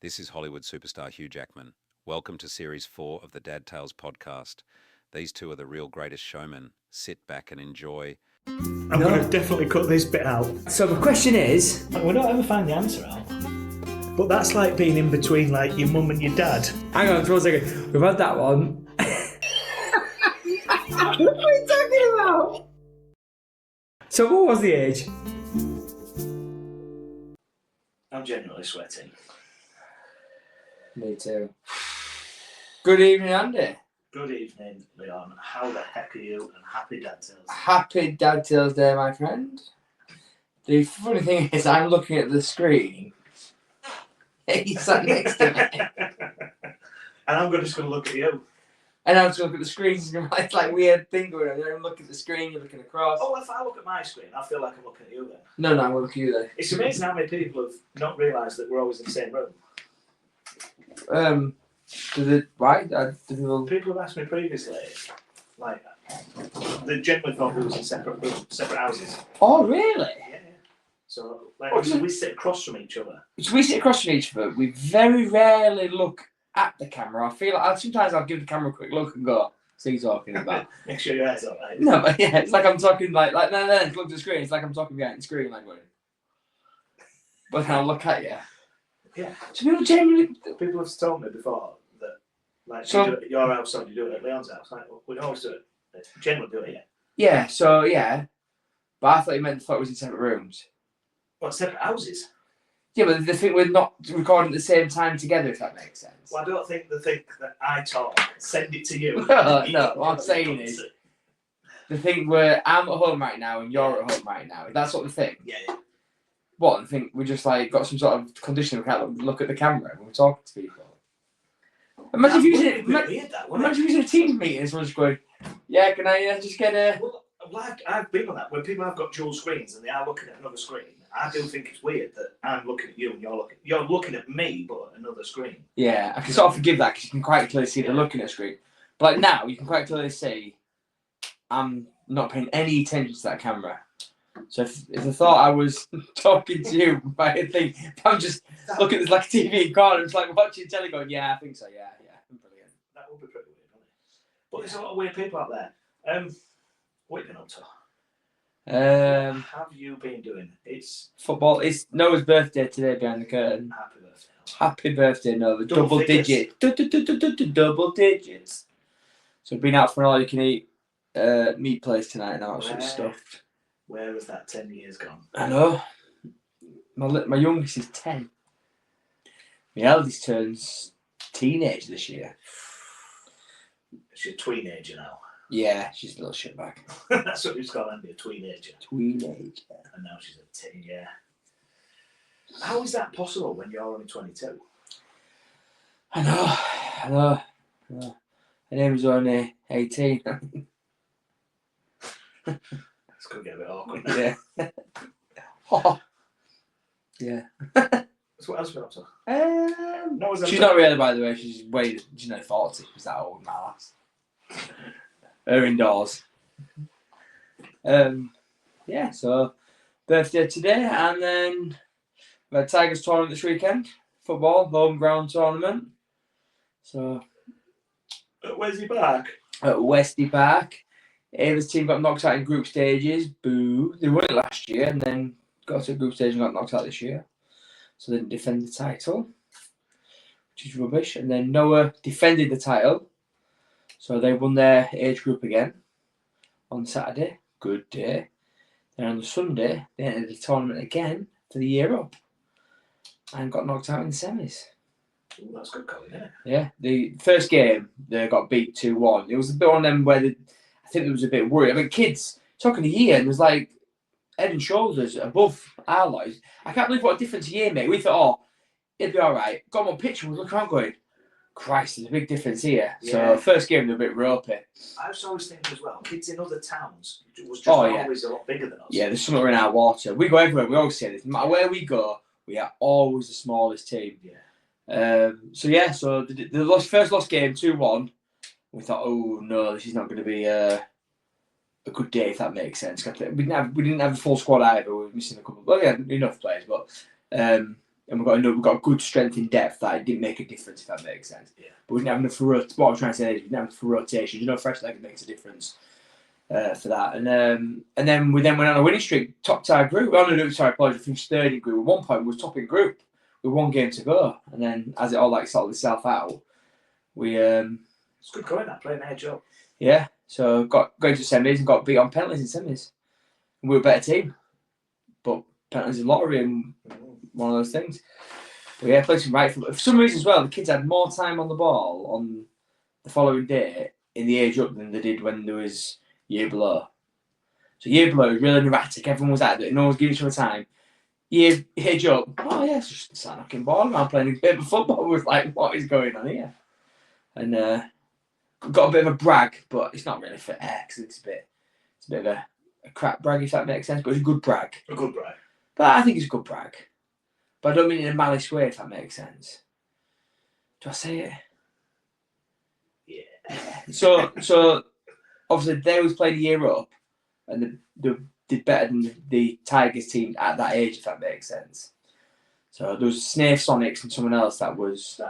This is Hollywood superstar Hugh Jackman. Welcome to Series 4 of the Dad Tales podcast. These two are the real greatest showmen. Sit back and enjoy. I'm going to definitely cut this bit out. So the question is... We don't ever find the answer out. But that's like being in between like your mum and your dad. Hang on for a second. We've had that one. What are you talking about? So what was the age? I'm genuinely sweating. Me too. Good evening, Andy. Good evening, Leon. How the heck are you? And happy Dad Tales. Happy Dad Tales Day, my friend. The funny thing is, I'm looking at the screen. He sat next to me. And I'm just going to look at you. And I'm just looking at the screen. It's like a weird thing going on. I'm looking at the screen, you're looking across. Oh, if I look at my screen, I feel like I'm looking at you then. No, I'm going to look at you then. It's amazing how many people have not realised that we're always in the same room. Why? People have asked me previously, like, they generally thought we was in separate rooms, separate houses. Oh, really? Yeah. So, obviously we sit across from each other. So we sit across from each other. We very rarely look at the camera. I feel like sometimes I'll give the camera a quick look and go, "So you talking about?" Make sure your eyes are right. No, but yeah, it's like I'm talking no, look at the screen. It's like I'm talking behind the screen, like going. But then I'll look at you. Yeah. So people have told me before that, like, so, you do it at your house or you do it at Leon's house. Like, we always do it. Generally do it here. Yeah. So yeah, but I thought it was in separate rooms. What, separate houses? Yeah, but they think we're not recording at the same time together. If that makes sense. Well, I don't think they think that I talk. Send it to you. No. What I'm saying is, the thing where I'm at home right now and you're at home right now. That's what they think. Yeah. What? I think we just like got some sort of condition we can't look at the camera when we're talking to people. Imagine if you using a Teams meeting and someone's going, "Yeah, can I just get a?" Well, I've been on that. When people have got dual screens and they are looking at another screen, I do think it's weird that I'm looking at you and you're looking at me, but at another screen. Yeah, I can sort of forgive that because you can quite clearly see they're looking at a screen. But like now, you can quite clearly see I'm not paying any attention to that camera. So if I thought I was talking to you, I think I'm just looking at this like a TV corner, it's like watching telly going, "Yeah, I think so, yeah, brilliant." That would be pretty weird, wouldn't it? But there's a lot of weird people out there. What have you been up to? What have you been doing? It's football. It's Noah's birthday today behind the curtain. Happy birthday, Noah. Happy birthday, Noah. Double digits. Double digits. So we've been out for an all-you-can-eat meat place tonight and all that sort of stuff. Where has that 10 years gone? I know. My youngest is 10. My eldest turns teenage this year. She's a tweenager now. Yeah, she's a little shitbag. That's what we've got, Andy, a tweenager. Tweenager. And now she's a teen, yeah. How is that possible when you're only 22? I know. Her name was only 18. It's going to get a bit awkward. Yeah. Oh. Yeah. So what else have you been up to? She's not really, by the way. She's 40. She's that old, my lass. Her indoors. Yeah, so birthday today, and then we had Tigers tournament this weekend. Football, home ground tournament. So At Wesley Park? At Westy Park. Ava's team got knocked out in group stages. Boo. They won it last year and then got to a group stage and got knocked out this year. So they didn't defend the title, which is rubbish. And then Noah defended the title. So they won their age group again on Saturday. Good day. Then on the Sunday, they entered the tournament again for the year up and got knocked out in the semis. Ooh, that's good going, isn't it? Yeah. The first game, they got beat 2-1. It was a bit on them where I think there was a bit worried. I mean, kids talking a year and there's like head and shoulders above our lot. I can't believe what a difference a year made. We thought, it'd be all right. Got one picture, we look around going, Christ, there's a big difference here. Yeah. So first game, they're a bit ropey. I was always thinking as well, kids in other towns was just always a lot bigger than us. Yeah, there's something in our water. We go everywhere. We always say this. No matter where we go, we are always the smallest team. Yeah. So the first lost game, 2-1. We thought, oh no, this is not going to be a good day, if that makes sense. We didn't have a full squad either. We were missing a couple. Well, yeah, enough players, but and we've got good strength in depth that it didn't make a difference, if that makes sense. Yeah. But we didn't have enough for what I'm trying to say is we didn't have enough for rotation. Fresh leg makes a difference for that. And then we went on a winning streak, topped our group. Oh no, sorry, apologies. We finished third in group. At one point, we were topping group with one game to go, and then as it all sorted itself out, we It's good going that playing edge up. yeah. So got into semis and got beat on penalties in semis. We were a better team, but penalties in lottery and one of those things. But yeah, played some right. For some reason as well, the kids had more time on the ball on the following day in the age up than they did when there was year below. So year below was really erratic. Everyone was at it. No one was giving each other time. Year age up, oh yeah, it's just start knocking ball around playing a bit of football. Was like, what is going on here? And got a bit of a brag, but it's not really for air because it's a bit of a crap brag, if that makes sense. But it's a good brag. A good brag. But I think it's a good brag. But I don't mean it in a malice way, if that makes sense. Do I say it? Yeah. So obviously they was playing a year up, and they did better than the Tigers team at that age, if that makes sense. So there was Snaith Sonics and someone else that was.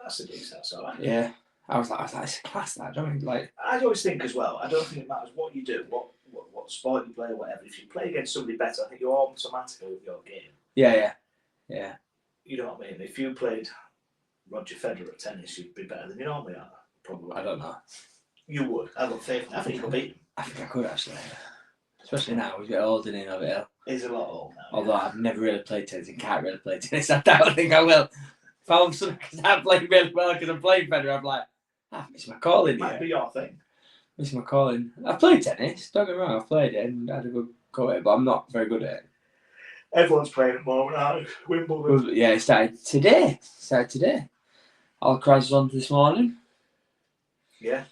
That's a decent. That's all right. Yeah. I was like, it's a class that. I don't like. I always think as well. I don't think it matters what you do, what sport you play, or whatever. If you play against somebody better, I think you're automatically with your game. Yeah. You know what I mean? If you played Roger Federer at tennis, you'd be better than you normally are. Probably. I don't know. You would. I got faith. I think you could beat him. I think I could actually. Especially now, he's a bit older than over here. He's a lot old now. Although I've never really played tennis and can't really play tennis. I don't think I will. If all of a sudden I'm playing really well because I'm playing better, I'm like, I miss my calling. Might be your thing. Miss my calling. I've played tennis, don't get me wrong, I've played it and had a good go at it, but I'm not very good at it. Everyone's playing at the moment, aren't they? Wimbledon. Well, yeah, it started today. All crisis on this morning. Yeah.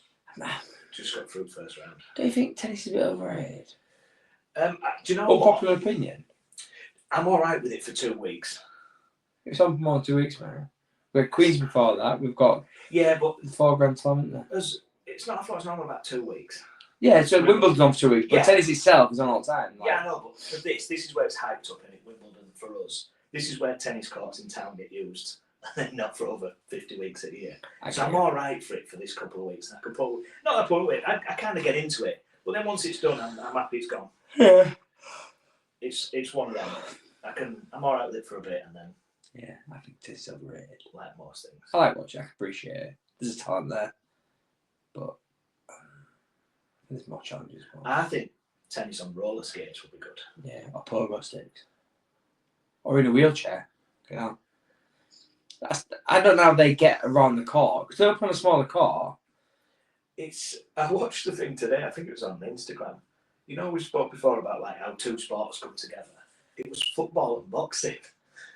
Just got through the first round. Don't you think tennis is a bit overrated? Do you know Unpopular opinion. I'm alright with it for 2 weeks. It's on for more than 2 weeks, man. We had Queens before that. We've got Yeah, but 4 Grand Slam, isn't there? it's not. I thought it's normal about 2 weeks. Yeah, so Wimbledon's on for 2 weeks, but tennis itself is on all the time. Yeah, I know, but for this is where it's hyped up, in it, Wimbledon for us. This is where tennis courts in town get used, and then not for over 50 weeks a year. So I'm all right for it for this couple of weeks. I could probably not a pull it. I kind of get into it, but then once it's done, I'm happy it's gone. Yeah. It's one of them. I'm all right with it for a bit, and then. Yeah, I think tennis is overrated. Like most things. I like watching. I appreciate it. There's a talent there, but there's more challenges. I think tennis on roller skates would be good. Yeah, or pogo sticks, or in a wheelchair. You know, I don't know how they get around the court because they're up on a smaller court. I watched the thing today. I think it was on Instagram. You know, we spoke before about like how two sports come together. It was football and boxing.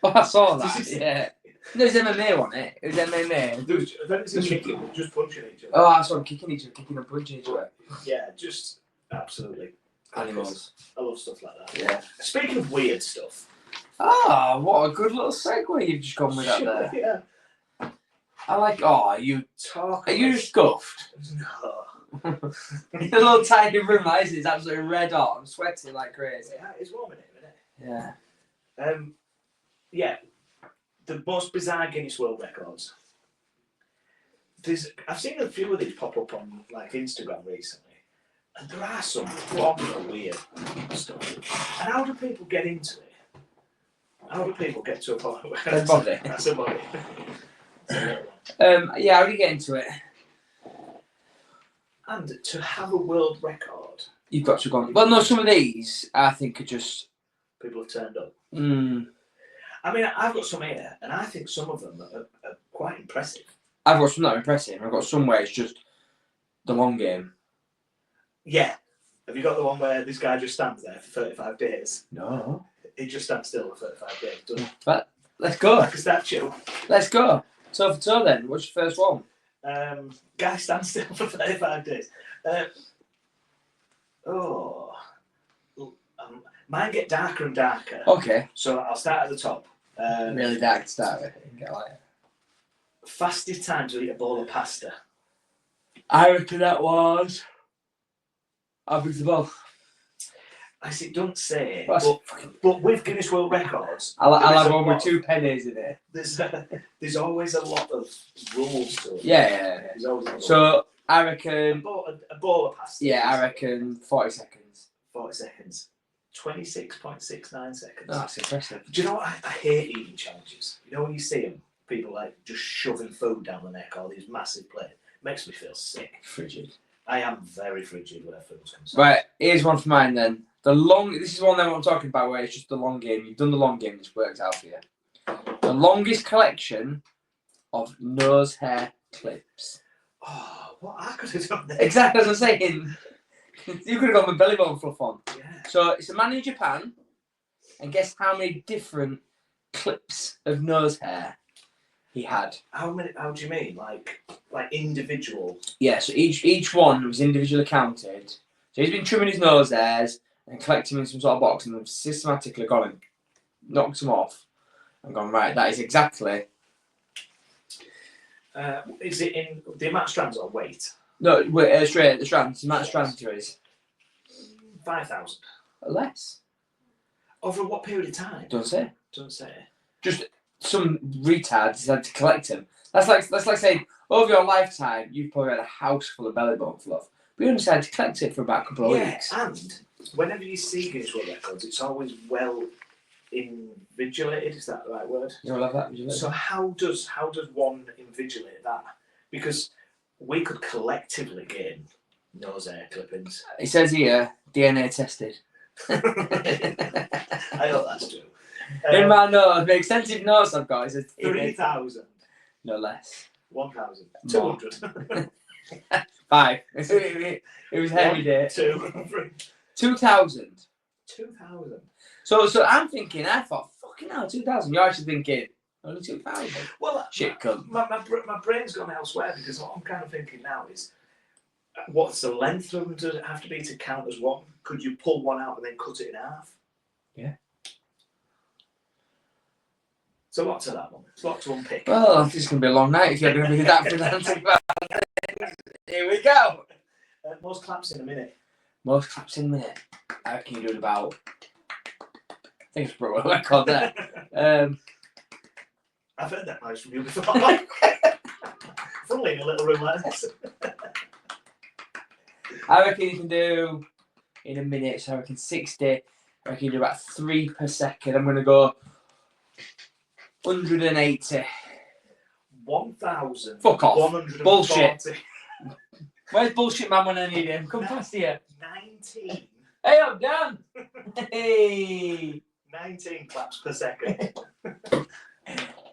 Oh, I saw that. Yeah. There's MMA on it. It was MMA. Then it's kicking, just punching each other. Oh, I saw them kicking and punching each other. Yeah, just absolutely. Animals. I love stuff like that. Yeah. Speaking of weird stuff. Ah, what a good little segue you've just gone with that there. Yeah. I like. Oh, you talk. Are you scuffed? No. In a little tiny room, that is. It's absolutely red hot. I'm sweating like crazy. Yeah, it's warm in here, isn't it? Yeah. Yeah. The most bizarre Guinness World Records. I've seen a few of these pop up on like Instagram recently, and there are some proper weird stuff. And how do people get into it? How do people get to a point where That's body. That's a body. Yeah, how do you get into it? And to have a world record, You've got to go on. Well, no, some of these I think are just. people have turned up. I mean, I've got some here, and I think some of them are quite impressive. I've got some that are impressive. I've got some where it's just the long game. Yeah. Have you got the one where this guy just stands there for 35 days? No. He just stands still for 35 days, doesn't he? But let's go. Like a statue. Let's go. Toe for toe then. What's your first one? Guy stands still for 35 days. Mine get darker and darker. Okay. So I'll start at the top. Really dark to start with. Get like it. Fastest time to eat a bowl of pasta. I reckon that was. How big's the bowl? As it don't say, Well, but with Guinness World Records, I'll there is have a one with lot 2 pennies in it. there's always a lot of rules to it. Yeah. There's always a lot. So I reckon. A bowler pass. Yeah, I reckon 40 seconds. 40 seconds. 26.69 seconds. Oh, that's impressive. Do you know what? I hate eating challenges. You know when you see them, people like just shoving food down the neck, all these massive plates. Makes me feel sick. Frigid. I am very frigid when food's concerned. Right, here's one for mine then. This is one that I'm talking about where it's just the long game. You've done the long game, this works out for you. The longest collection of nose hair clips. Oh, what I could have done there. Exactly as I'm saying. You could have gone with belly button fluff on. Yeah. So it's a man in Japan, and guess how many different clips of nose hair he had? How many? How do you mean? Like individual? Yeah, so each one was individually counted. So he's been trimming his nose hairs and collecting them in some sort of box, and they've systematically gone and knocked them off and gone, right, that is exactly. Is it in the amount of strands or weight? No, straight, the strands, the amount of strands there is. 5,000. Less. Over what period of time? Don't say. Don't say. Just some retard decided to collect them. That's like saying, over your lifetime, you've probably had a house full of belly button fluff. But you only decided to collect it for about a couple of weeks. And whenever you see Guinness World Records, it's always well invigilated. Is that the right word? You know, love that? Would you like So how does one invigilate that? Because we could collectively gain nose hair clippings. It says here, DNA tested. I hope that's true. In my nose, the extensive nose I've got is a 3,000. No less. 1,000. 200. 5. It was heavy day. 2. 2,000. 2,000. So I'm thinking, I thought, fucking hell, 2,000. You're actually thinking, only 2,000. Well, Shit, cunt. my brain's gone elsewhere because what I'm kind of thinking now is, what's the length of them? Does it have to be to count as one? Could you pull one out and then cut it in half? Yeah. So what's to that one? It's a lot to unpick. Well, this is going to be a long night if you're going to be that pedantic about it. Here we go. Most claps in a minute. Most claps in a minute. I reckon you're doing about... I think it's probably what I called that. I've heard that noise from you before. Funnily in a little room like this. I reckon you can do in a minute, so I reckon 60. I reckon you do about 3 per second. I'm going to go 180. 1,000. Fuck off. 140. Bullshit. Where's bullshit man when I need him? Come past here. 19. Hey, I'm done. Hey. 19 claps per second.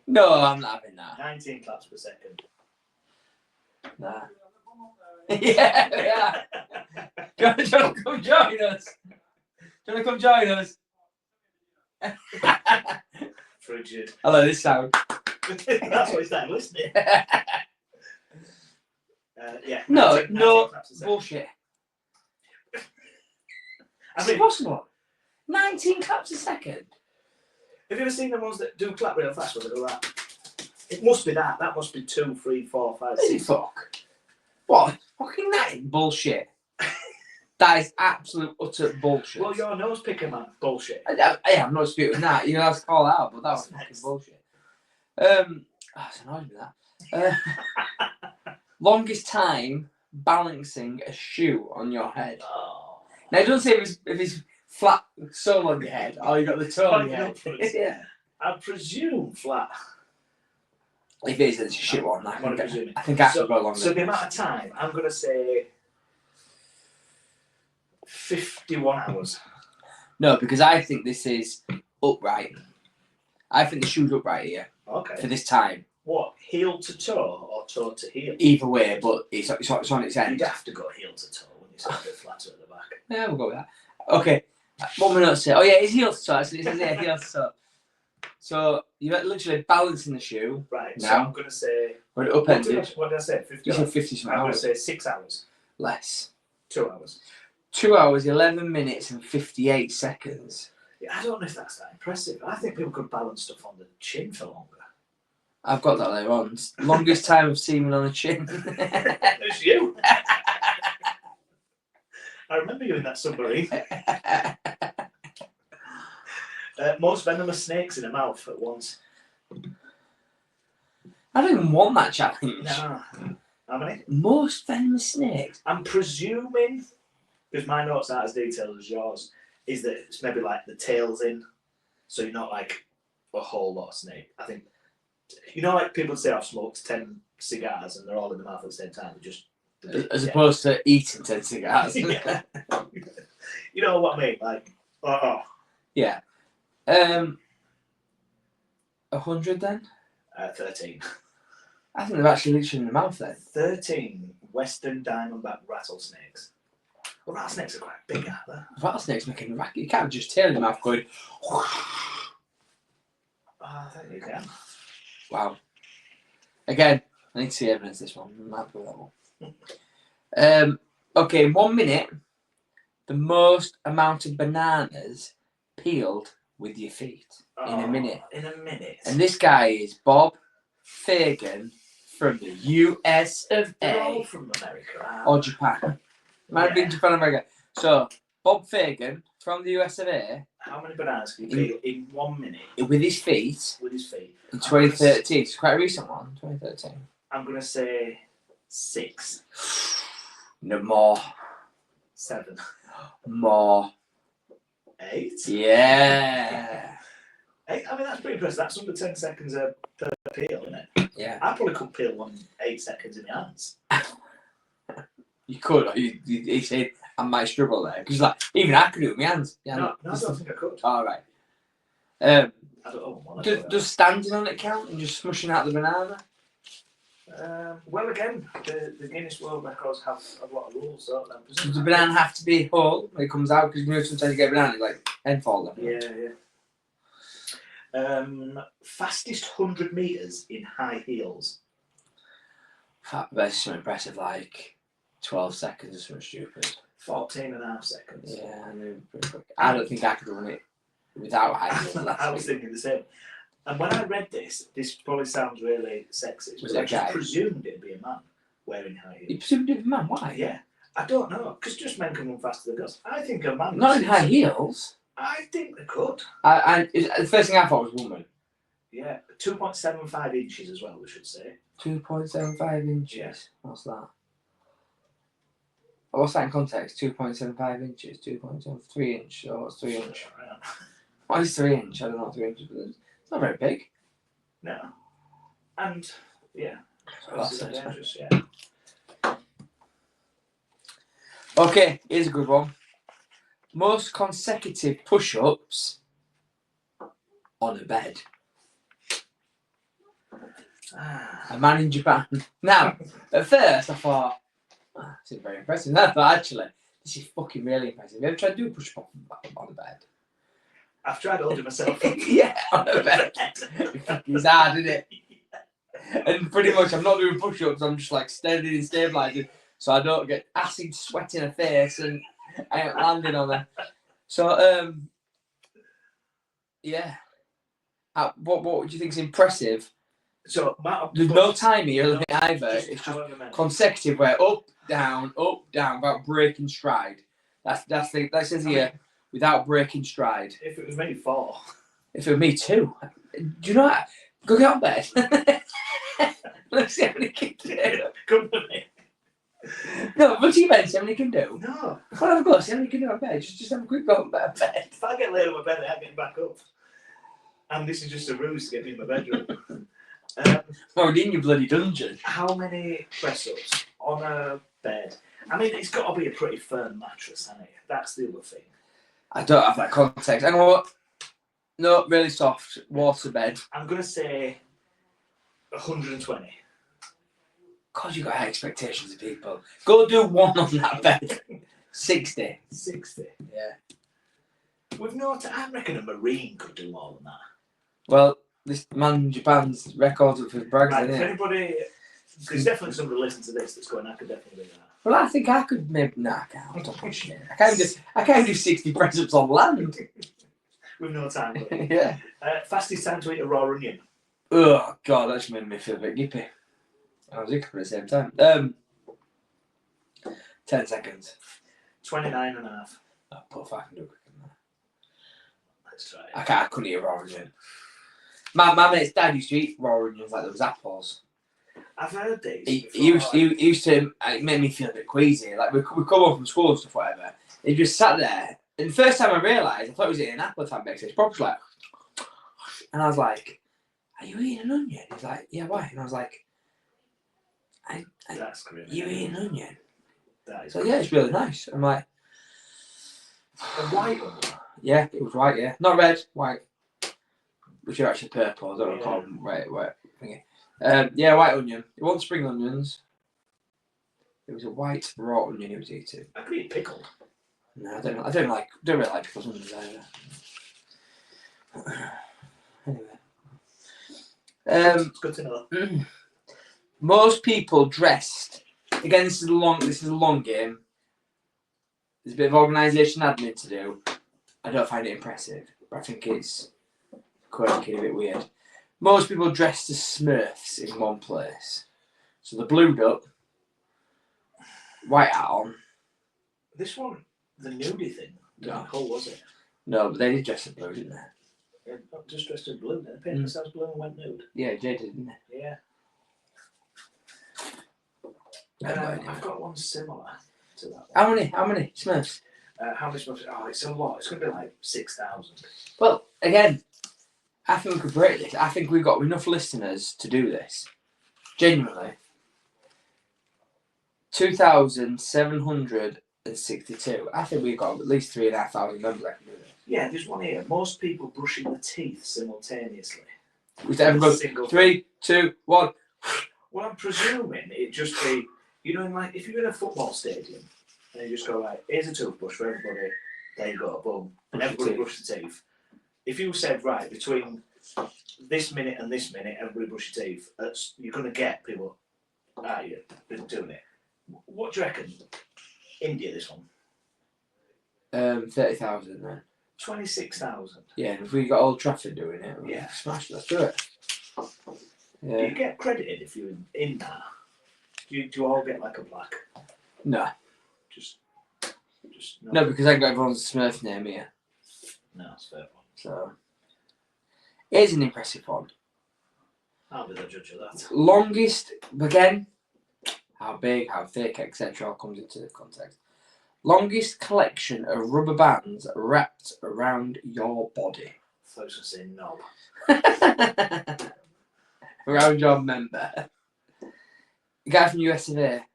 No, I'm not having that. 19 claps per second. Nah. Yeah. Do you want to come join us? Do you want to come join us? Frigid. I like this sound. That's what it's like, listening. Yeah. No, 19 no, claps a second. bullshit. I Is mean, it possible? 19 claps a second? have you ever seen the ones that do clap real fast when they do that? It must be that. That must be 2, 3, 4, 5, Is it 6. fuck? What? Fucking that is bullshit. That is absolute utter bullshit. Well, you're a nose picker, man. Bullshit. I'm not disputing that. You know, that's call out, but that was fucking bullshit. It's annoying me that. Longest time balancing a shoe on your head. Oh. Now, it doesn't say if it's flat sole on your head or you got the toe on your head. Yeah. I presume flat. If it is, then it's a shit one. I I'm presuming. think I should go longer. So the amount of time, I'm going to say 51 hours. No, because I think this is upright. I think the shoe's upright here Okay. for this time. What, heel to toe or toe to heel? Either way, but it's on its end. You'd have to go heel to toe when you say a bit flatter at the back. Yeah, we'll go with that. Okay, what we not say? Oh yeah, it's heel to toe. Actually, it says yeah, heel to toe. So you're literally balancing the shoe. Right, so Now. I'm going to say... When it upended. What did I say? 50 You said hours? 50 some I'm going to hours. say 6 hours. Less. 2 hours. 2 hours, 11 minutes and 58 seconds. Yeah, I don't know if that's that impressive. I think people could balance stuff on the chin for longer. I've got that later on. Longest time of semen on the chin. It's you. I remember you in that submarine. Most venomous snakes in a mouth at once. I don't even want that challenge. No. How many? Most venomous snakes. I'm presuming, because my notes aren't as detailed as yours, is that it's maybe like the tail's in, so you're not like a whole lot of snake. I think, you know, like people say I've smoked 10 cigars and they're all in the mouth at the same time. Just As opposed to eating 10 cigars. Yeah. You know what I mean? Like, Yeah. 100 then? 13. I think they're actually literally in the mouth then. 13 Western diamondback rattlesnakes. Well, rattlesnakes are quite big, aren't they? Rattlesnakes making a racket. You can't just tail in the mouth going. I think you can. Wow. Again, I need to see evidence of this one. I'm happy with that one. Okay, in 1 minute, the most amount of bananas peeled with your feet in a minute. In a minute. And this guy is Bob Fagan from the US of They're all A. from America, aren't Or they? Japan. Might have been Japan or America. So, Bob Fagan from the US of A. How many bananas can you peel in 1 minute With his feet. with his feet? In 2013. It's quite a recent one. 2013. I'm going to say 6. No more. 7. More. 8? Yeah. 8? I mean, that's pretty impressive. That's under 10 seconds per peel, isn't it? Yeah. I probably could peel one 8 seconds in my hands. You could. You said I might struggle there. Because like, even I could do it with my hands. Yeah, No, I don't think I could. Alright. I don't know. Does standing on it count and just smushing out the banana? Well, again, the Guinness World Records have a lot of rules, don't they? Does the banana have to be whole when it comes out? Because you know sometimes you get a banana like end fall. Yeah. Fastest 100 metres in high heels. That's so impressive, like 12 seconds or something stupid. 14.5 seconds. Yeah, I know. I don't think I could run it without high heels. I was thinking the same. And when I read this probably sounds really sexist, Was but it I a just guy? presumed it'd be a man wearing high You heels. presumed it was a man, why? Yeah, I don't know, because just men can run faster than girls. I think a man. Not in high heels. I think they could. The first thing I thought was woman. Yeah, 2.75 inches as well, we should say. 2.75 inches. Yeah. What's that? What's that in context? 2.75 inches, 2.73 inch, or what's 3 inch? What is 3 inch? I don't know what 3 inches is. It's not very big. No. And, yeah. That's It's nice. dangerous, yeah. Okay, here's a good one. Most consecutive push-ups on a bed. A man in Japan. Now, at first I thought, this is very impressive. And I thought, actually, this is fucking really impressive. Have you ever tried to do a push-up on a bed? I've tried holding myself. Yeah, on a bed. It's hard, isn't it? And pretty much, I'm not doing push-ups. I'm just like steady and stabilising, so I don't get acid sweat in the face and I ain't landing on there. So, yeah. What do you think is impressive? So There's no time here No, either. It's just however many. consecutive, where up, down, without breaking stride. That says here, without breaking stride. If it was me, 4. If it were me too, do you know what? Go get on bed. Let's see how many can do. Come to me. No, but you bed, see how many can do. No. Well, of course, see how many can do on bed. Just have a quick go on bed. If I get laid on my bed, I ain't getting back up. And this is just a ruse to get me in my bedroom. Well, in your bloody dungeon. How many press-ups on a bed? I mean, it's got to be a pretty firm mattress, hasn't it? That's the other thing. I don't have that context. I know what? No, really soft water bed. I'm going to say 120. God, you got high expectations of people. Go do one on that bed. 60. 60. Yeah. With no, I reckon a Marine could do more than that. Well, this man in Japan's records up for his brags, Right, if isn't it? anybody, there's definitely somebody listening to this that's going, I could definitely do that. Well, I think I could maybe. Nah, I can't. Don't push it. I can't do 60 press ups on land. With no time. But, Yeah. fastest time to eat a raw onion. Oh, God, that just made me feel a bit gippy. I was hiccupping at the same time. 10 seconds. 29 and a half. Oh, put 500 quick in there. Let's try I it. couldn't eat raw onion. My mate's dad used to eat raw onions like there was apples. I've heard these. He used to it made me feel a bit queasy. Like we come home from school and stuff, whatever. He just sat there. And the first time I realised, I thought he was eating an apple time mix. It's probably like, and I was like, "Are you eating an onion?" He's like, "Yeah, why?" And I was like, That's great. "You eating an onion?" That is. So yeah, it's really nice. I'm like, a white onion. yeah, it was white, yeah, not red, white, which are actually purple. I don't know Yeah. call them white thingy. Yeah, white onion. It wasn't spring onions. It was a white raw onion he was eating. I could eat pickled. No, I don't really like pickles onions either. Anyway, It's good to know. most people dressed. Again, this is a long game. There's a bit of organisation admin to do. I don't find it impressive, but I think it's quirky and a bit weird. Most people dressed as Smurfs in one place. So they're blued up, white hat on. This one, the nudie thing. No. Cool, was it? No, but they did dress in blue, didn't they? Yeah, not just dressed in blue. They painted themselves blue and went nude. Yeah, Jay did, didn't they? Yeah. Anyway. I've got one similar to that one. How many Smurfs? How many Smurfs? Oh, it's a lot. It's going to be like 6,000. Well, again, I think we could break this. I think we've got enough listeners to do this. Genuinely. 2,762. I think we've got at least 3,500 members that can do this. Yeah, there's one here. Most people brushing their teeth simultaneously. We have go 3, 2, 1. Well, I'm presuming it'd just be, you know, like if you're in a football stadium and you just go, right, here's a toothbrush for everybody, there you go, boom, and everybody brush their teeth. If you said, right, between this minute and this minute, everybody brush your teeth, you're going to get people, you been doing it. What do you reckon? India, this one? 30,000 then. 26,000. Yeah, and if we got Old Trafford doing it, we'll Yeah. smash it. Let's do it. Yeah. Do you get credited if you're in that? Do you all get like a plaque? No. Just No, because I got everyone's Smurf name here. No, it's fair one. So it is an impressive one. I'll be the judge of that. Longest, again, how big, how thick, etc. all comes into the context. Longest collection of rubber bands wrapped around your body. I thought I was going to say knob. Around your member. The guy from US of A.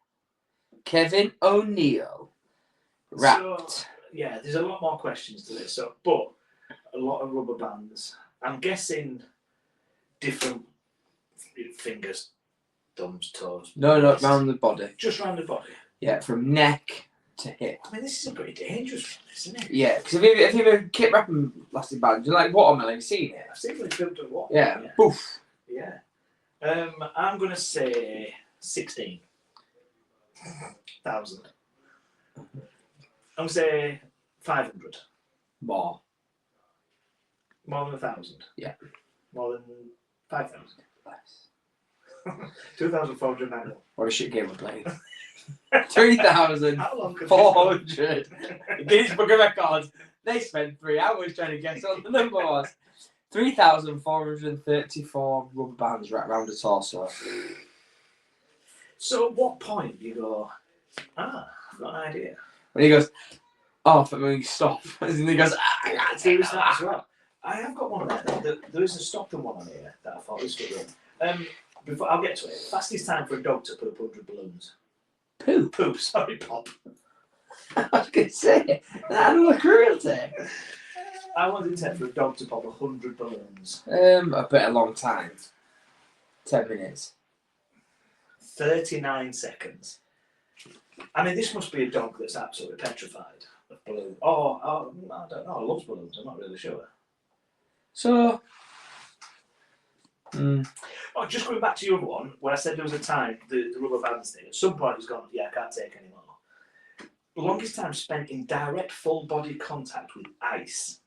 Kevin O'Neill. Wrapped. So, yeah, there's a lot more questions to this. So, but a lot of rubber bands. I'm guessing different fingers, thumbs, toes. No, round the body. Just round the body. Yeah, from neck to hip. I mean, this is a pretty dangerous one, isn't it? Yeah, because if you ever keep wrapping plastic bags, you're like watermelon, you've seen it. I've seen it filled with water. Yeah, poof. Yeah. I'm going to say 16,000. I'm going to say 500. More. More than 1,000. Yeah. More than 5,000. Less. 2,490. What a shit game we're playing. 3,400. How long could Guinness Book of Records. They spent 3 hours trying to guess what the number was. 3,434 rubber bands wrapped around the torso. So at what point do you go, I've got an idea. When he goes, oh, but when you stop. And he goes, I can't see It's this not as well. I have got one of them. There is a stopping one on here that I thought was good. Before I'll get to it. Fastest time for a dog to put up 100 balloons. Poop. Poop, sorry, Pop. I was going to say, animal cruelty. How long did it take for a dog to pop 100 balloons? A bit a long time. 10 minutes. 39 seconds. I mean, this must be a dog that's absolutely petrified of balloons. Oh, I don't know. I love balloons. I'm not really sure. So, Oh, just going back to your other one, when I said there was a time, the rubber bands thing, at some point it's gone, yeah, I can't take any more. The longest time spent in direct full body contact with ice.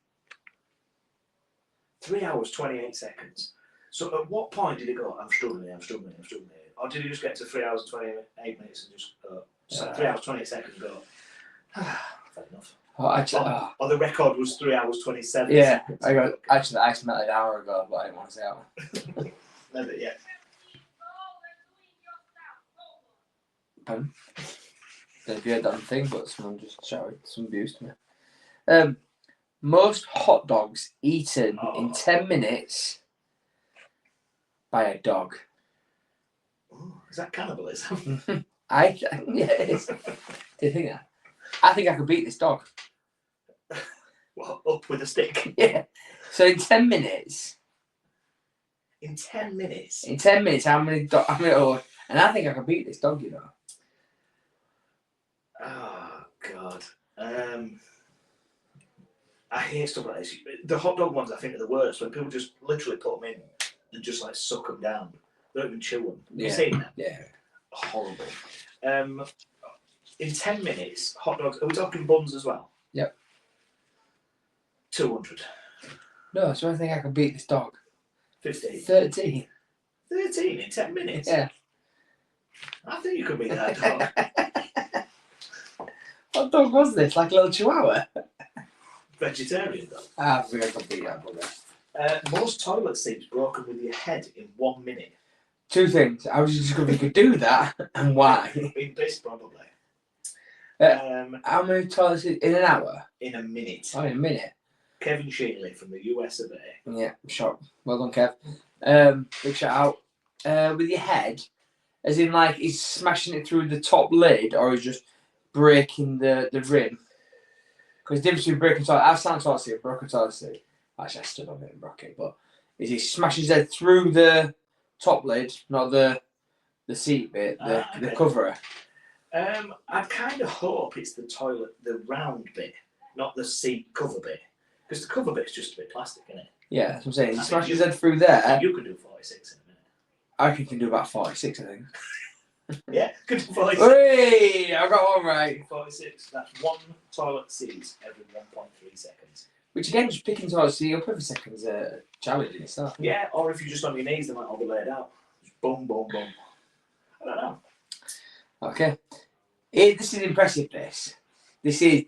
3 hours, 28 seconds. So at what point did it go, I'm struggling here. Or did it just get to 3 hours, 28 minutes and just go, 3 hours, 28 seconds go, Fair enough. Oh, actually, Or the record was 3 hours 27 yeah, seconds. I just melted an hour ago, but I didn't want to say that. Never yet. Don't know if you heard that thing, but someone just shouted some abuse to me. Most hot dogs eaten in 10 minutes by a dog. Ooh, is that cannibalism? Yeah, it is. Do you think that? I think I could beat this dog. What, up with a stick? Yeah. So in 10 minutes. In 10 minutes? In 10 minutes, how many and I think I could beat this dog, you know. Oh, God. I hate stuff like this. The hot dog ones, I think, are the worst. When people just literally put them in and just like suck them down. They don't even chew them. Yeah. You seen that? Yeah. Horrible. In 10 minutes, hot dogs. Are we talking buns as well? Yep. 200. No, so I think I could beat this dog. 15. 13. 13 in 10 minutes? Yeah. I think you could beat that dog. What dog was this? Like a little chihuahua? Vegetarian dog. I think I could beat that bugger. Most toilet seats broken with your head in 1 minute. Two things. I was just going to could do that and why. In this, probably. How many toilets in an hour? In a minute. Oh, in a minute. Kevin Shealy from the US of A. Yeah, shot. Well done, Kev. Big shout out. With your head, as in like he's smashing it through the top lid, or he's just breaking the rim. Because the difference between breaking toilet, I've sat on toilet seat, broken toilet seat. Actually, I stood on it and broke it, but is he smashes his head through the top lid, not the seat bit, the cover. I kind of hope it's the toilet, the round bit, not the seat cover bit. Because the cover bit's just a bit plastic, isn't it? Yeah, that's what I'm saying. He smashes his head through there. You could do 46 in a minute. I think he can do about 46, I think. Yeah, could do 46. Hey, I got one right. 46. That's one toilet seat every 1.3 seconds. Which again, just picking toilet seat up every second's challenging itself. Yeah, or if you're just on your knees, they might all be laid out. Just boom, boom, boom. I don't know. Okay. This is impressive, this. This is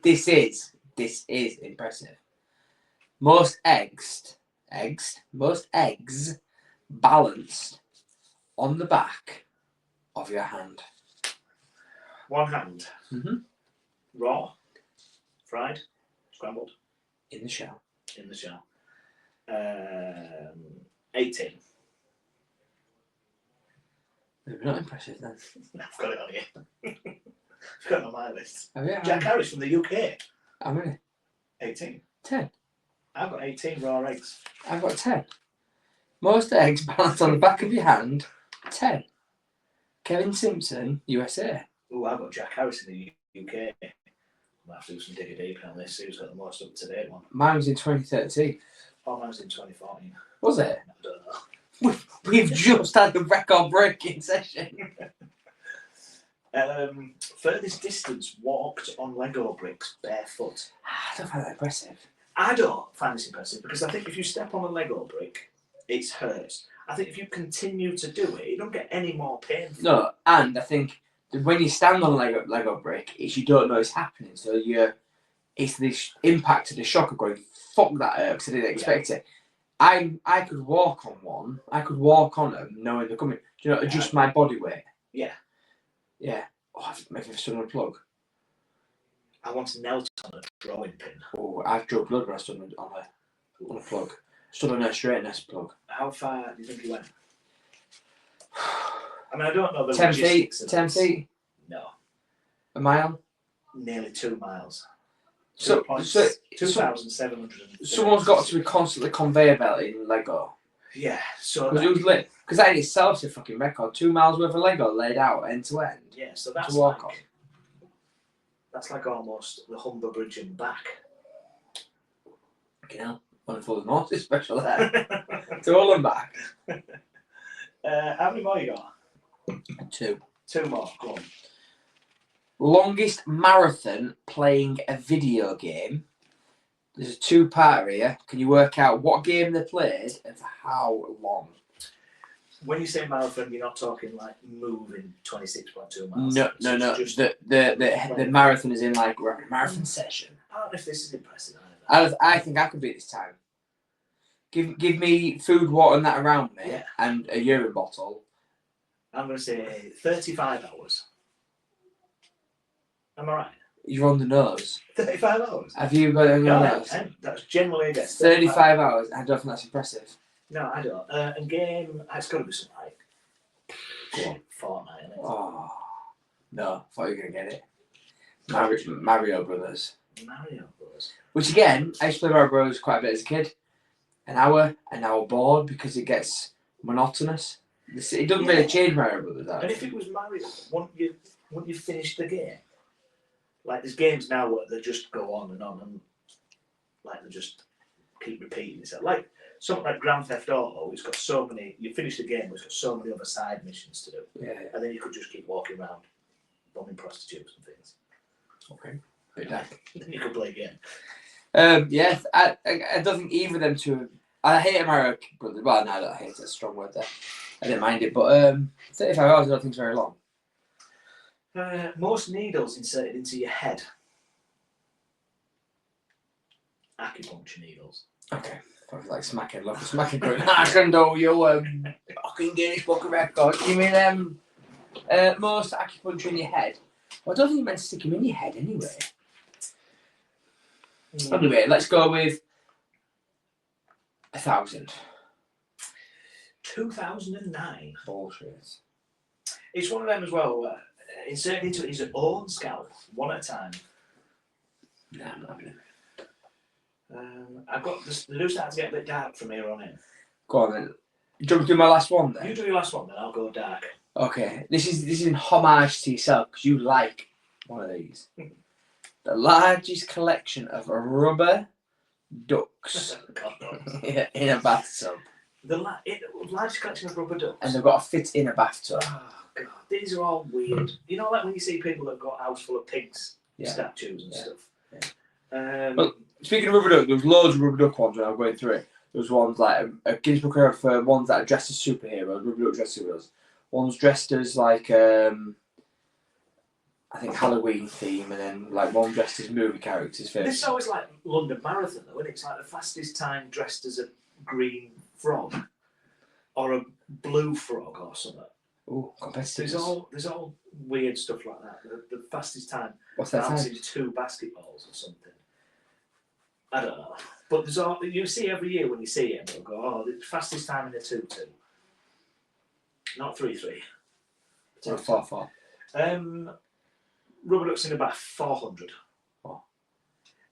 impressive. Most eggs balanced on the back of your hand. One hand. Mm-hmm. Raw, fried, scrambled. In the shell. In the shell. 18. Maybe not impressive then. I've got it on here. I've got it on my list. Oh, yeah, Jack Harris from the UK. How many? 18. 10. I've got 18 raw eggs. I've got 10. Most eggs balanced on the back of your hand. 10. Kevin Simpson, USA. Oh, I've got Jack Harris in the UK. I might have to do some digging deep on this. Who's got the most up to date one? Mine was in 2013. Oh, mine was in 2014. Was it? I don't know. We've just had the record breaking session. Furthest distance walked on Lego bricks barefoot. I don't find that impressive. I don't find this impressive because I think if you step on a Lego brick, it hurts. I think if you continue to do it, you don't get any more painful. No, and I think that when you stand on a Lego brick, it's you don't know it's happening. So it's the impact of the shock of going, fuck that hurt, because I didn't expect it. I could walk on one. I could walk on them knowing they're coming. Do you know, adjust my body weight. Yeah. Yeah. Oh, maybe I've stood on a plug. I once knelt on a drawing pin. Oh, I've drew blood when I stood on a plug. Stood on a straightness plug. How far do you think you went? I mean, I don't know the 10 feet. logistics of 10 this. feet. No. A mile. Nearly 2 miles. So 2,700. someone's got to be constantly conveyor belting Lego. Yeah. So because that in itself is a fucking record. 2 miles worth of Lego laid out end to end. Yeah. So that's to walk like, on. That's like almost the Humber Bridge and back. You know, one for the North is special there. To all and back. How many more you got? 2. 2 more. Go on. Longest marathon playing a video game. There's a 2-part here. Can you work out what game they played and for how long? When you say marathon, you're not talking like moving 26.2 miles. No. Just The marathon is in like we're having a marathon session. I don't know if this is impressive either. I think I could beat this time. Give me food, water, and that around me, and a urine bottle. I'm going to say 35 hours. Am I right? You're on the nose. 35 hours? Have you got it on your nose? That's generally a guess. 35 hours. I don't think that's impressive. No, I don't. And game, it's got to be something like Fortnite, isn't it? Oh, no. I thought you were going to get it. Mario Brothers. Mario Bros. Which again, I used to play Mario Bros quite a bit as a kid. An hour bored because it gets monotonous. It doesn't really change Mario Brothers. And if it was Mario, wouldn't you finish the game? Like there's games now where they just go on and like they just keep repeating itself. Like something like Grand Theft Auto, it's got so many. You finish the game, it's got so many other side missions to do, and then you could just keep walking around, bombing prostitutes and things. Okay, bit dark. Then you could play again. Yeah, I don't think either of them two. I hate Mario Brothers. Well, no, I don't hate it. It's a strong word there. I didn't mind it, but 35 hours I don't think is very long. Most needles inserted into your head. Acupuncture needles. Okay. Like smacking, look, smacking going, I can do you fucking Guinness Book of Records. You mean most acupuncture in your head? Well, I don't think you meant to stick them in your head anyway. Anyway, let's go with 1,000. 2009. Bullshit. It's one of them as well. Inserted into his own scalp, one at a time. Nah, I'm not having it. I've got this. The news starting to get a bit dark from here on in. Go on then. Do you want me to do my last one then? You do your last one, then I'll go dark. Okay, this is in homage to yourself because you like one of these. The largest collection of rubber ducks in a bathtub. The largest collection of rubber ducks. And they've got to fit in a bathtub. Oh god, these are all weird. You know, like when you see people that've got a house full of pigs, statues and stuff. Yeah. Well, speaking of rubber duck, there was loads of rubber duck ones when I was going through it. There was ones like a Guinness Book Record for ones that are dressed as superheroes, rubber duck dressed as superheroes. One's dressed as like I think Halloween theme, and then like one dressed as movie characters. This is always like London Marathon though, isn't it? It's like the fastest time dressed as a green frog or a blue frog or something. Oh, competitive. There's all weird stuff like that. The fastest time. What's that time? 2 basketballs or something. I don't know. But there's all you see every year when you see it, they'll go, oh, the fastest time in a 2-2. Not 3-3. 4-4. Rubber ducks in a bath, 400. Oh.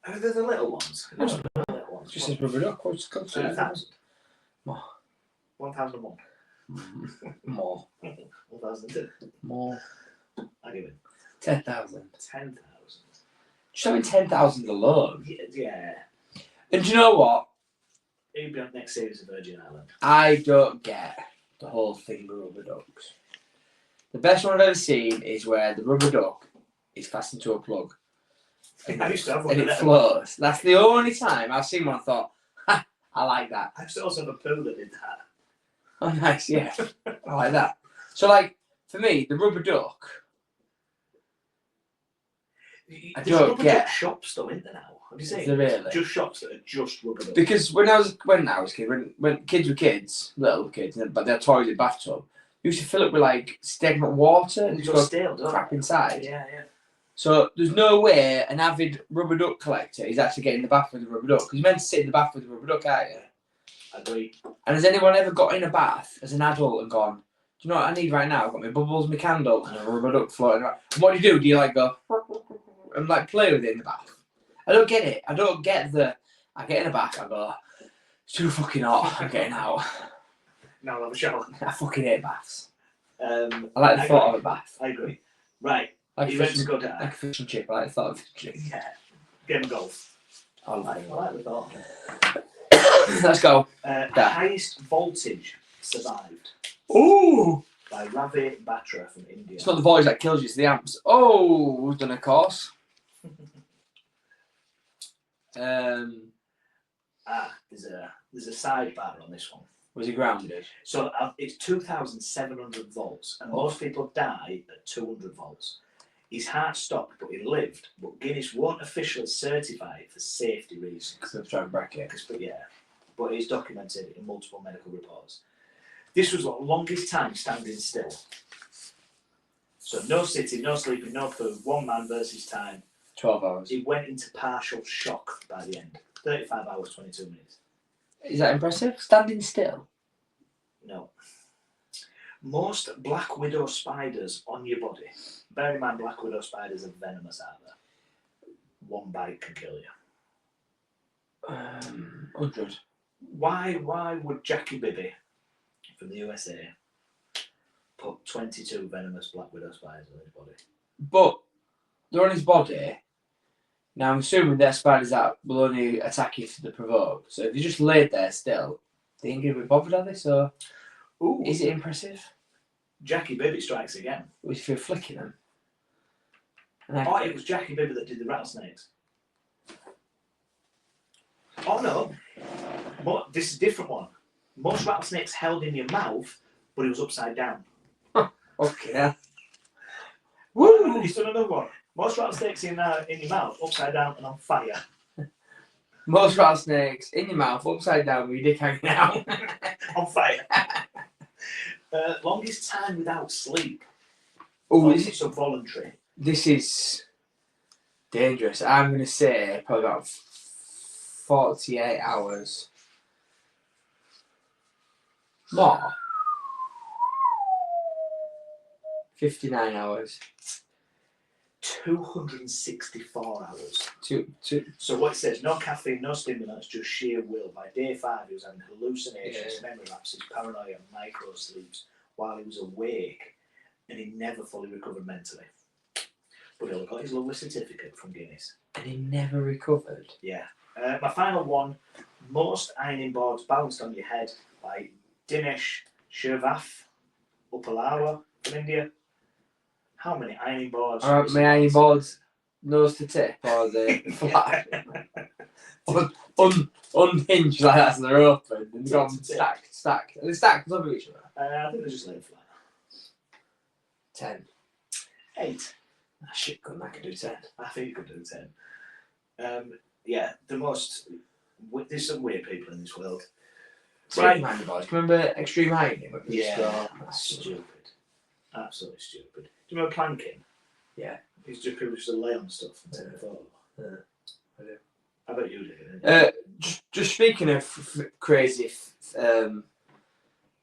They're the little ones. The little ones. Just says rubber duck. What's it called? 1,000. More. 1,001. More. 1,002. More. I give it 10,000. 10,000. Just having 10,000 alone. Yeah. And do you know what? It'll be on next series of Virgin Island. I don't get the whole thing with rubber ducks. The best one I've ever seen is where the rubber duck is fastened to a plug. I used to have one and of it them. floats. That's the only time I've seen one and thought, ha, I like that. I used to also have a pool that did that. Oh, nice, yeah. I like that. So, like, for me, the rubber duck, I There's don't rubber get. duck shops though, isn't there now? Have you seen? Is there really? Just shops that are just rubber duck. Because when I was a kid, when kids were kids, little kids, but their toilet bathtub, you used to fill it with like stagnant water and They just go go stale, don't crap they? inside. Yeah. So there's no way an avid rubber duck collector is actually getting in the bath with a rubber duck. Because you're meant to sit in the bath with a rubber duck, aren't you? Agree. And has anyone ever got in a bath as an adult and gone, do you know what I need right now? I've got my bubbles, my candle, and a rubber duck floating around. And what do you do? Do you like go and like play with it in the bath? I don't get it. I don't get I get in a bath, I go, it's too fucking hot, I'm getting out. Now I'll have a shower. I fucking hate baths. I I like the thought of a bath. I agree. Right. Like you a ready fish to go down? like a fish and chip. I like the thought of fish and chip. Yeah. Game of golf. I I like like the thought. it. Let's go. Highest voltage survived Ooh! by Ravi Batra from India. It's not the voice that kills you, it's the amps. Oh, we've done a course. There's a sidebar on this one. Was he grounded? So it's 2,700 volts, and most people die at 200 volts. His heart stopped, but he lived. But Guinness won't officially certify it for safety reasons. Because they're trying to break it. But it's documented in multiple medical reports. This was the longest time standing still. So no sitting, no sleeping, no food, one man versus time. 12 hours. It went into partial shock by the end. 35 hours, 22 minutes. Is that impressive? Standing still? No. Most black widow spiders on your body. Bear in mind, black widow spiders are venomous out there. One bite can kill you. 100. Why would Jackie Bibby from the USA put 22 venomous black widow spiders on his body? But they're on his body. Now I'm assuming they're spiders that will only attack you if they're provoked. So if you just laid there still, they ain't gonna be bothered, are they? So is it impressive? Jackie Bibby strikes again. If you're flicking them. Oh, it was Jackie Bibby that did the rattlesnakes. Oh no, this is a different one. Most rattlesnakes held in your mouth, but it was upside down. Okay. Woo! He's done another one. Most rattlesnakes in your mouth, upside down and on fire. Most rattlesnakes in your mouth, upside down with your dick hanging out. On fire. Longest time without sleep. Oh, It's voluntary. This is dangerous. I'm going to say probably about 48 hours. More. 59 hours. 264 hours. Two. So what it says, no caffeine, no stimulants, just sheer will. By day 5, he was having hallucinations, memory lapses, paranoia, and micro sleeps while he was awake, and he never fully recovered mentally. But he got his lovely certificate from Guinness. And he never recovered. Yeah. My final one, most ironing boards balanced on your head by Dinesh Shervath Uppalawa from India. How many ironing boards? Are my ironing boards nose to tip or the flat? Unhinged like that, so they're open and they've got them stacked. Are they stacked on top of each other? I think they're just laid flat. 10. 8. Ah, shit, couldn't I could do 10. I think you could do 10. Yeah, there's some weird people in this world. Right, ironing boards. Can you remember extreme ironing? Yeah, that's stupid. Absolutely stupid. Do you remember planking? Yeah. It's just people just lay on stuff and take a photo. Yeah, I do. I bet you did. Just speaking of crazy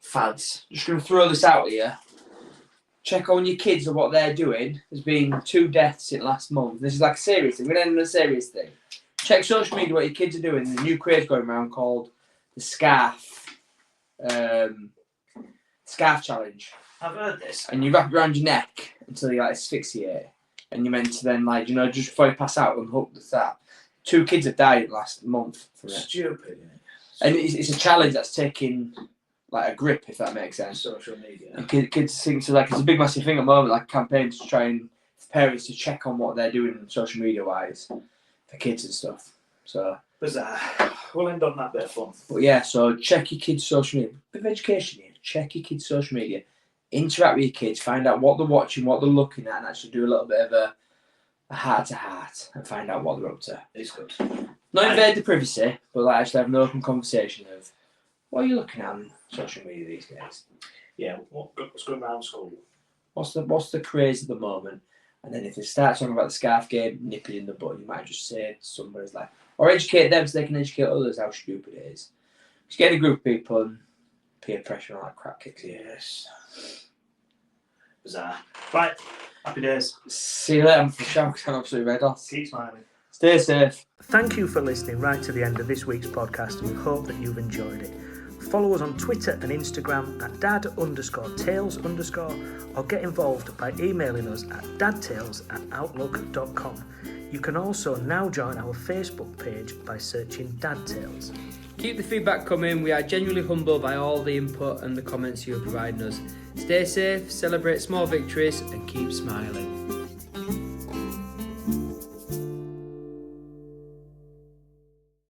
fads, just going to throw this out here. Check on your kids and what they're doing. There's been 2 deaths in last month. This is like a serious thing. We're going to end on a serious thing. Check social media what your kids are doing. There's a new craze going around called the scarf challenge. I've heard this. And you wrap it around your neck until you like asphyxiate. And you're meant to then, like, you know, just before you pass out, unhook the strap. 2 kids have died last month from it. Stupid, yeah. And it's a challenge that's taking like a grip, if that makes sense. Social media. And kids seem to like, it's a big massive thing at the moment, like a campaign to try and parents to check on what they're doing social media wise for kids and stuff. So Bizarre. We'll end on that bit of fun. But yeah, so check your kids' social media. Bit of education here. Check your kids' social media. Interact with your kids. Find out what they're watching, what they're looking at, and actually do a little bit of a heart-to-heart and find out what they're up to. It's good. Not invade the privacy, but like actually have an open conversation of what are you looking at on social media these days? Yeah, what's going around school? What's the craze at the moment? And then if they start talking about the scarf game, nip it in the bud. You might just say to somebody's like, or educate them so they can educate others how stupid it is. Just get a group of people and peer pressure and all that crap kicks in. Yes. Bizarre. Right. Happy days. See you later. I'm for sure because I'm absolutely red hot. Keep smiling. Stay safe. Thank you for listening right to the end of this week's podcast, and we hope that you've enjoyed it. Follow us on Twitter and Instagram at dad_tales_, or get involved by emailing us at dadtales@outlook.com. You can also now join our Facebook page by searching Dad Tales. Keep the feedback coming. We are genuinely humbled by all the input and the comments you are providing us. Stay safe, celebrate small victories, and keep smiling.